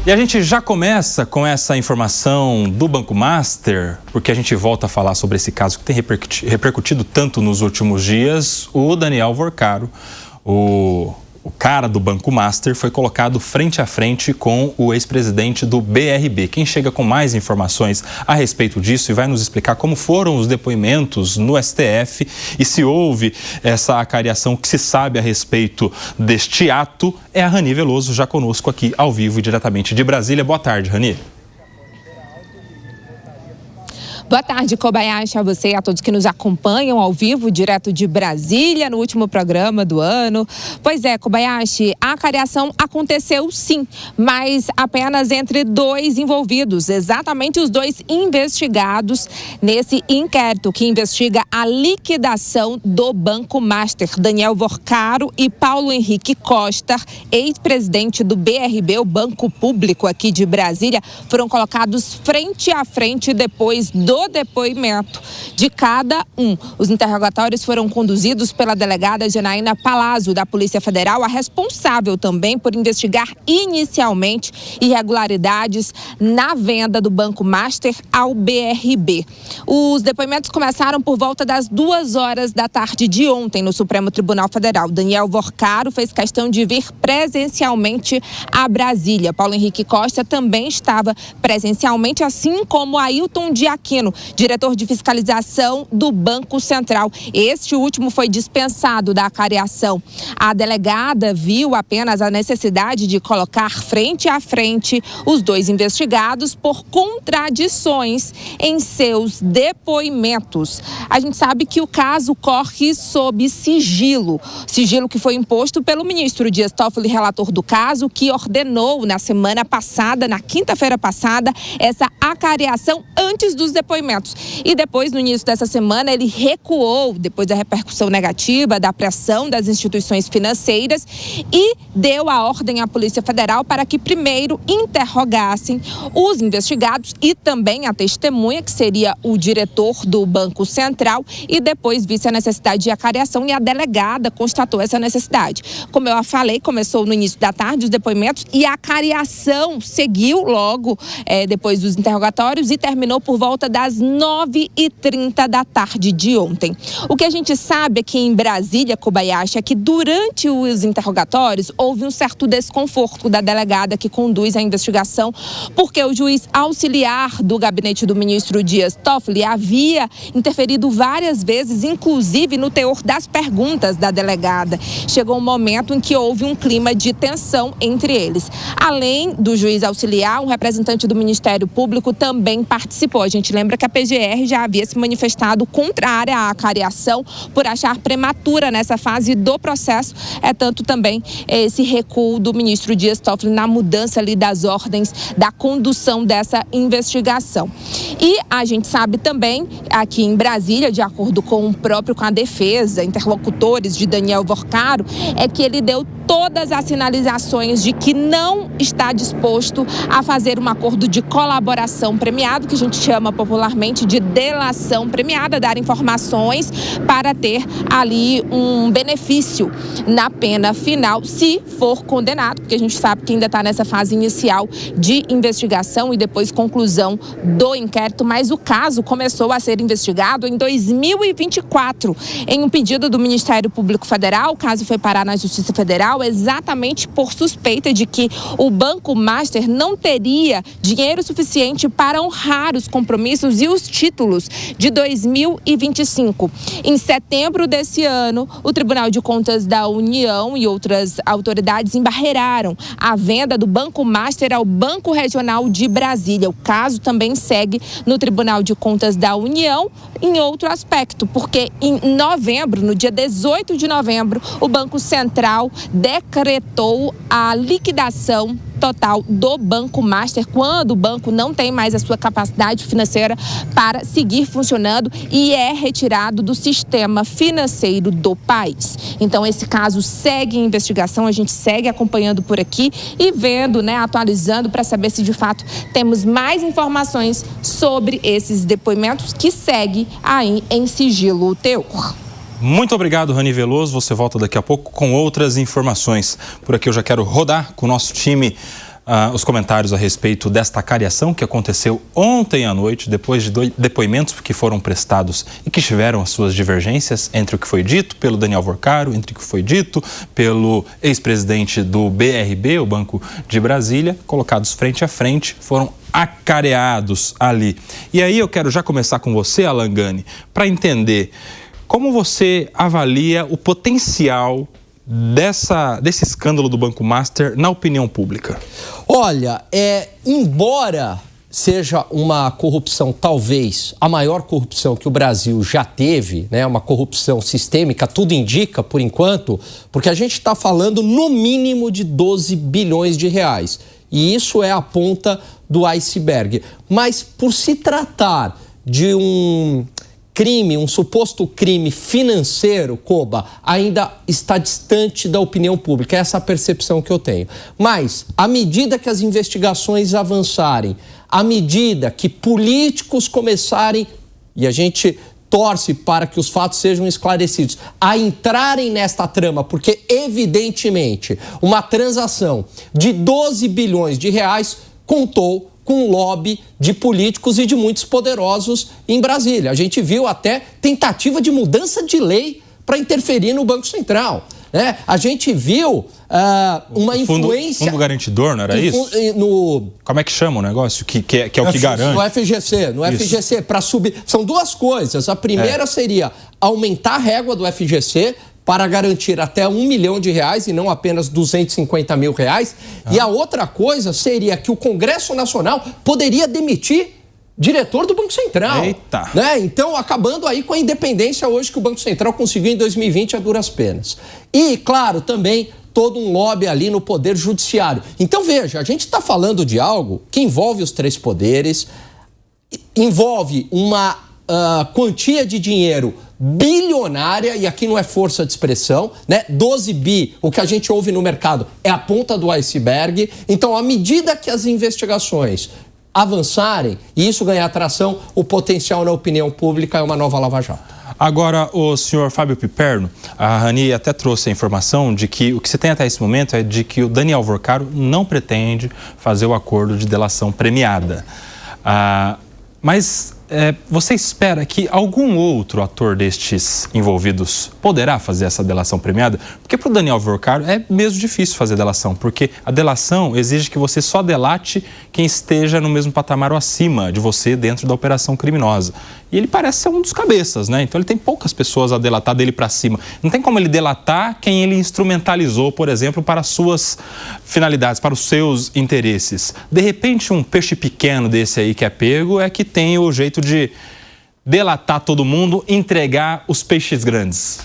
E a gente já começa com essa informação do Banco Master, porque a gente volta a falar sobre esse caso que tem repercutido tanto nos últimos dias. O Daniel Vorcaro, o cara do Banco Master, foi colocado frente a frente com o ex-presidente do BRB. Quem chega com mais informações a respeito disso e vai nos explicar como foram os depoimentos no STF e se houve essa acariação que se sabe a respeito deste ato é a Rani Veloso, já conosco aqui ao vivo e diretamente de Brasília. Boa tarde, Rani. Boa tarde, Kobayashi, a você e a todos que nos acompanham ao vivo, direto de Brasília, no último programa do ano. Pois é, Kobayashi, a acariação aconteceu sim, mas apenas entre dois envolvidos, exatamente os dois investigados nesse inquérito que investiga a liquidação do Banco Master. Daniel Vorcaro e Paulo Henrique Costa, ex-presidente do BRB, o Banco Público aqui de Brasília, foram colocados frente a frente depois do depoimento de cada um. Os interrogatórios foram conduzidos pela delegada Janaína Palazzo, da Polícia Federal, a responsável também por investigar inicialmente irregularidades na venda do Banco Master ao BRB. Os depoimentos começaram por volta das 2h da tarde de ontem no Supremo Tribunal Federal. Daniel Vorcaro fez questão de vir presencialmente a Brasília. Paulo Henrique Costa também estava presencialmente, assim como Ailton de Aquino, diretor de fiscalização do Banco Central. Este último foi dispensado da acariação. A delegada viu apenas a necessidade de colocar frente a frente os dois investigados por contradições em seus depoimentos. A gente sabe que o caso corre sob sigilo que foi imposto pelo ministro Dias Toffoli, relator do caso, que ordenou na semana passada, na quinta-feira passada, essa acariação antes dos depoimentos. E depois, no início dessa semana, ele recuou, depois da repercussão negativa, da pressão das instituições financeiras, e deu a ordem à Polícia Federal para que primeiro interrogassem os investigados e também a testemunha, que seria o diretor do Banco Central, e depois visse a necessidade de acariação, e a delegada constatou essa necessidade. Como eu falei, começou no início da tarde os depoimentos e a acariação seguiu logo depois dos interrogatórios e terminou por volta das 9h30 da tarde de ontem. O que a gente sabe aqui em Brasília, Kobayashi, é que durante os interrogatórios houve um certo desconforto da delegada que conduz a investigação, porque o juiz auxiliar do gabinete do ministro Dias Toffoli havia interferido várias vezes, inclusive no teor das perguntas da delegada. Chegou um momento em que houve um clima de tensão entre eles. Além do juiz auxiliar, um representante do Ministério Público também participou. A gente lembra que a PGR já havia se manifestado contrária à acariação por achar prematura nessa fase do processo. É tanto também esse recuo do ministro Dias Toffoli na mudança ali das ordens da condução dessa investigação. E a gente sabe também, aqui em Brasília, de acordo com a defesa, interlocutores de Daniel Vorcaro, é que ele deu todas as sinalizações de que não está disposto a fazer um acordo de colaboração premiado, que a gente chama popularmente de delação premiada, dar informações para ter ali um benefício na pena final, se for condenado, porque a gente sabe que ainda está nessa fase inicial de investigação e depois conclusão do inquérito, mas o caso começou a ser investigado em 2024, em um pedido do Ministério Público Federal. O caso foi parar na Justiça Federal exatamente por suspeita de que o Banco Master não teria dinheiro suficiente para honrar os compromissos e os títulos de 2025. Em setembro desse ano, o Tribunal de Contas da União e outras autoridades embarreiraram a venda do Banco Master ao Banco Regional de Brasília. O caso também segue no Tribunal de Contas da União em outro aspecto, porque em novembro, no dia 18 de novembro, o Banco Central decretou a liquidação total do Banco Master, quando o banco não tem mais a sua capacidade financeira para seguir funcionando e é retirado do sistema financeiro do país. Então, esse caso segue em investigação, a gente segue acompanhando por aqui e vendo, atualizando para saber se de fato temos mais informações sobre esses depoimentos que seguem aí em sigilo teor. Muito obrigado, Rani Veloso. Você volta daqui a pouco com outras informações. Por aqui eu já quero rodar com o nosso time os comentários a respeito desta cariação que aconteceu ontem à noite, depois de depoimentos que foram prestados e que tiveram as suas divergências entre o que foi dito pelo Daniel Vorcaro, entre o que foi dito pelo ex-presidente do BRB, o Banco de Brasília, colocados frente a frente, foram acareados ali. E aí eu quero já começar com você, Alan Gani, para entender como você avalia o potencial desse escândalo do Banco Master na opinião pública. Olha, embora seja uma corrupção, talvez a maior corrupção que o Brasil já teve, né, uma corrupção sistêmica, tudo indica por enquanto, porque a gente está falando no mínimo de 12 bilhões de reais. E isso é a ponta do iceberg. Mas por se tratar de um crime, um suposto crime financeiro, Koba, ainda está distante da opinião pública. Essa é a percepção que eu tenho. Mas, à medida que as investigações avançarem, à medida que políticos começarem, e a gente torce para que os fatos sejam esclarecidos, a entrarem nesta trama, porque, evidentemente, uma transação de 12 bilhões de reais contou com o lobby de políticos e de muitos poderosos em Brasília. A gente viu até tentativa de mudança de lei para interferir no Banco Central, né? A gente viu uma influência... Fundo garantidor, não era isso? Como é que chama o negócio? Que é o que garante? No FGC, para subir... São duas coisas. A primeira seria aumentar a régua do FGC para garantir até R$1 milhão e não apenas R$250 mil. E a outra coisa seria que o Congresso Nacional poderia demitir diretor do Banco Central. Eita! Né? Então, acabando aí com a independência hoje que o Banco Central conseguiu em 2020 a duras penas. E, claro, também todo um lobby ali no Poder Judiciário. Então, veja, a gente está falando de algo que envolve os três poderes, envolve uma quantia de dinheiro bilionária, e aqui não é força de expressão, né? 12 bi, o que a gente ouve no mercado é a ponta do iceberg. Então, à medida que as investigações avançarem e isso ganhar atração, o potencial na opinião pública é uma nova Lava Jato. Agora, o senhor Fábio Piperno, a Rani até trouxe a informação de que o que se tem até esse momento é de que o Daniel Vorcaro não pretende fazer o acordo de delação premiada. Mas você espera que algum outro ator destes envolvidos poderá fazer essa delação premiada? Porque para o Daniel Vorcaro é mesmo difícil fazer delação, porque a delação exige que você só delate quem esteja no mesmo patamar ou acima de você dentro da operação criminosa. E ele parece ser um dos cabeças, né? Então ele tem poucas pessoas a delatar dele para cima. Não tem como ele delatar quem ele instrumentalizou, por exemplo, para as suas finalidades, para os seus interesses. De repente, um peixe pequeno desse aí que é pego é que tem o jeito de delatar todo mundo, entregar os peixes grandes.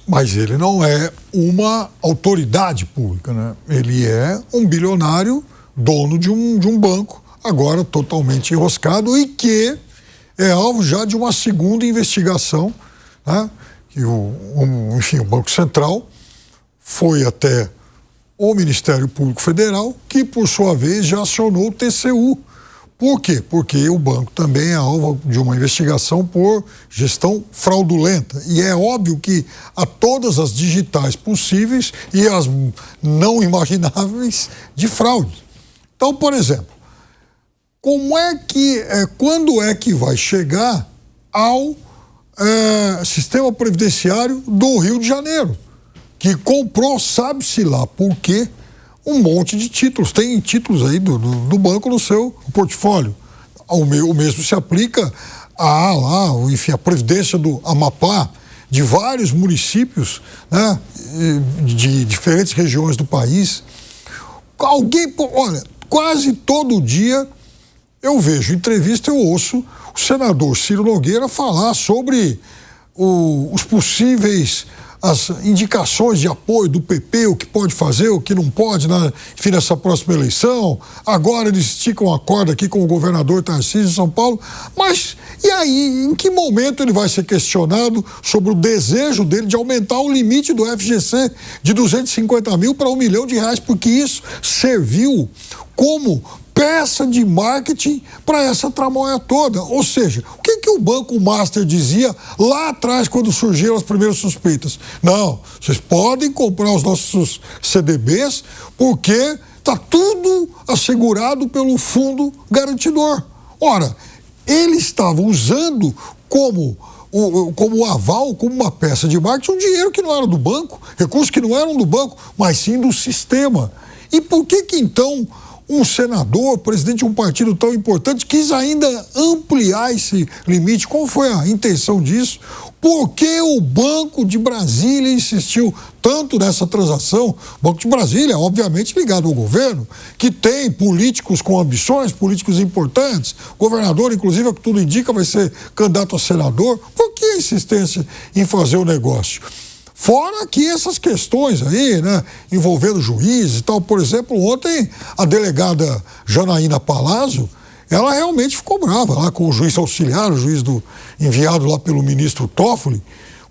Mas ele não é uma autoridade pública, né? Ele é um bilionário, dono de um banco, agora totalmente enroscado e que é alvo já de uma segunda investigação, né? Que enfim, o Banco Central foi até o Ministério Público Federal, que por sua vez já acionou o TCU. Por quê? Porque o banco também é alvo de uma investigação por gestão fraudulenta. E é óbvio que há todas as digitais possíveis e as não imagináveis de fraude. Então, por exemplo, quando é que vai chegar ao sistema previdenciário do Rio de Janeiro, que comprou, sabe-se lá por quê, um monte de títulos, tem títulos aí do banco no seu portfólio. O mesmo se aplica a Previdência do Amapá, de vários municípios, né, de diferentes regiões do país. Olha, quase todo dia eu vejo entrevista, eu ouço o senador Ciro Nogueira falar sobre os possíveis, as indicações de apoio do PP, o que pode fazer, o que não pode, enfim, nessa próxima eleição. Agora eles esticam a corda aqui com o governador Tarcísio de São Paulo. Mas, e aí, em que momento ele vai ser questionado sobre o desejo dele de aumentar o limite do FGC de 250 mil para R$1 milhão? Porque isso serviu como peça de marketing para essa tramóia toda. Ou seja, o que o Banco Master dizia lá atrás, quando surgiram as primeiras suspeitas? Não, vocês podem comprar os nossos CDBs porque Está tudo assegurado pelo fundo garantidor. Ora, ele estava usando como aval, como uma peça de marketing, um dinheiro que não era do banco, recursos que não eram do banco, mas sim do sistema. E por que então um senador, presidente de um partido tão importante, quis ainda ampliar esse limite? Qual foi a intenção disso? Por que o Banco de Brasília insistiu tanto nessa transação? O Banco de Brasília, obviamente, ligado ao governo, que tem políticos com ambições, políticos importantes. O governador, inclusive, é o que tudo indica, vai ser candidato a senador. Por que a insistência em fazer o negócio? Fora que essas questões aí, né, envolvendo juízes e tal. Por exemplo, ontem a delegada Janaína Palazzo, ela realmente ficou brava lá com o juiz auxiliar, o juiz enviado lá pelo ministro Toffoli,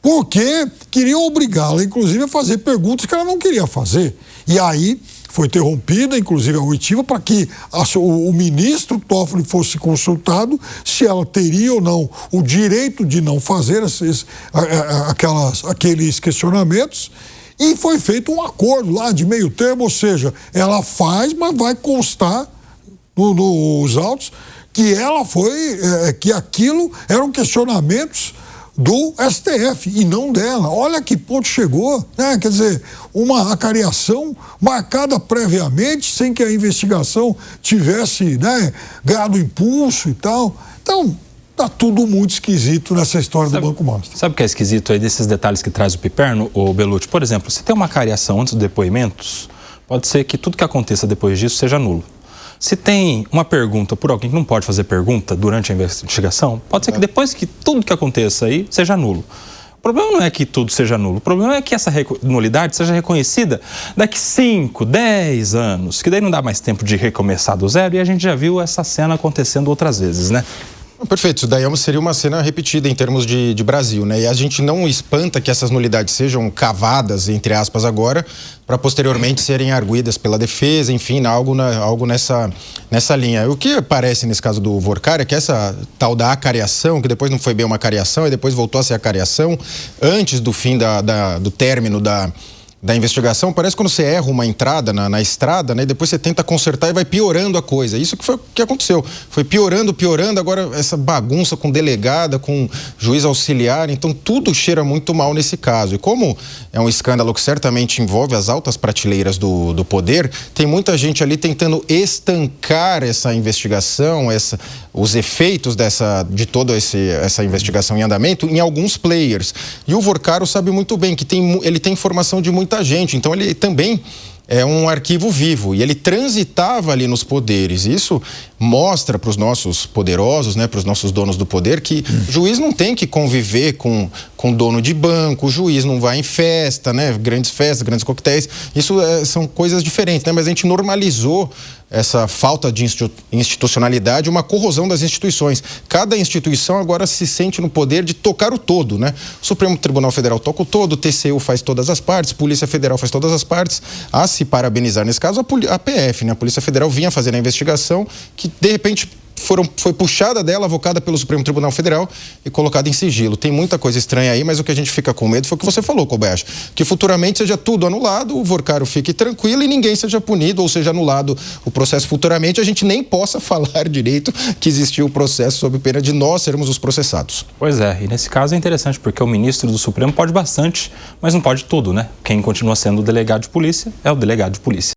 porque queriam obrigá-la, inclusive, a fazer perguntas que ela não queria fazer. E aí foi interrompida, inclusive, a oitiva, para que o ministro Toffoli fosse consultado se ela teria ou não o direito de não fazer aqueles questionamentos. E foi feito um acordo lá de meio termo, ou seja, ela faz, mas vai constar nos autos que que aquilo eram questionamentos do STF e não dela. Olha que ponto chegou, né? Quer dizer, uma acariação marcada previamente, sem que a investigação tivesse, né, ganhado impulso e tal. Então, tá tudo muito esquisito nessa história do Banco Master. Sabe o que é esquisito aí desses detalhes que traz o Piperno, o Bellucci? Por exemplo, se tem uma acariação antes dos depoimentos, pode ser que tudo que aconteça depois disso seja nulo. Se tem uma pergunta por alguém que não pode fazer pergunta durante a investigação, pode ser que depois que tudo que aconteça aí seja nulo. O problema não é que tudo seja nulo, o problema é que essa nulidade seja reconhecida daqui 5, 10 anos, que daí não dá mais tempo de recomeçar do zero, e a gente já viu essa cena acontecendo outras vezes, né? Perfeito, isso daí seria uma cena repetida em termos de Brasil, né? E a gente não espanta que essas nulidades sejam cavadas, entre aspas, agora, para posteriormente serem arguidas pela defesa, enfim, algo nessa linha. O que parece nesse caso do Vorkar é que essa tal da acariação, que depois não foi bem uma acariação e depois voltou a ser acariação, antes do fim do término da investigação, parece quando você erra uma entrada na estrada, né? E depois você tenta consertar e vai piorando a coisa. Isso que foi o que aconteceu. Foi piorando, agora essa bagunça com delegada, com juiz auxiliar, então tudo cheira muito mal nesse caso. E como é um escândalo que certamente envolve as altas prateleiras do poder, tem muita gente ali tentando estancar essa investigação, os efeitos de toda essa investigação em andamento em alguns players. E o Vorkar sabe muito bem que ele tem informação de muita gente, então ele também é um arquivo vivo e ele transitava ali nos poderes. Isso mostra para os nossos poderosos, né, para os nossos donos do poder, que o juiz não tem que conviver com dono de banco, o juiz não vai em festa, né, grandes festas, grandes coquetéis. Isso são coisas diferentes, né, mas a gente normalizou essa falta de institucionalidade, uma corrosão das instituições. Cada instituição agora se sente no poder de tocar o todo, né? O Supremo Tribunal Federal toca o todo, o TCU faz todas as partes, Polícia Federal faz todas as partes. A se parabenizar nesse caso a PF, né? A Polícia Federal vinha fazendo a investigação que, de repente, foi puxada dela, avocada pelo Supremo Tribunal Federal e colocada em sigilo. Tem muita coisa estranha aí, mas o que a gente fica com medo foi o que você falou, Kobayashi, que futuramente seja tudo anulado, o Vorkar fique tranquilo e ninguém seja punido ou seja anulado o processo futuramente, a gente nem possa falar direito que existiu o processo sob pena de nós sermos os processados. Pois é, e nesse caso é interessante porque o ministro do Supremo pode bastante, mas não pode tudo, né? Quem continua sendo o delegado de polícia é o delegado de polícia.